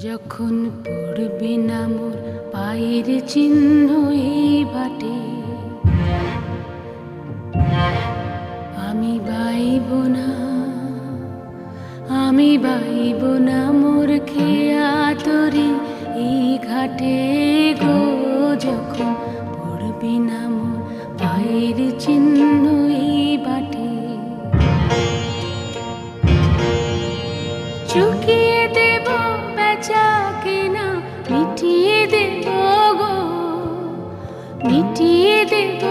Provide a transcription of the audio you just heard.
যখন পড়বে না মোর পায়ের চিহ্ন এই বাটে, আমি বাইব না, আমি বাইব না মোর খেয়া তরি এই ঘাটে গো। যখন পড়বে না মোর পায়ের চিহ্ন এই বাটে, চুকিয়ে দেব বেচা কেনা, মিটিয়ে দেব গো, মিটিয়ে দেব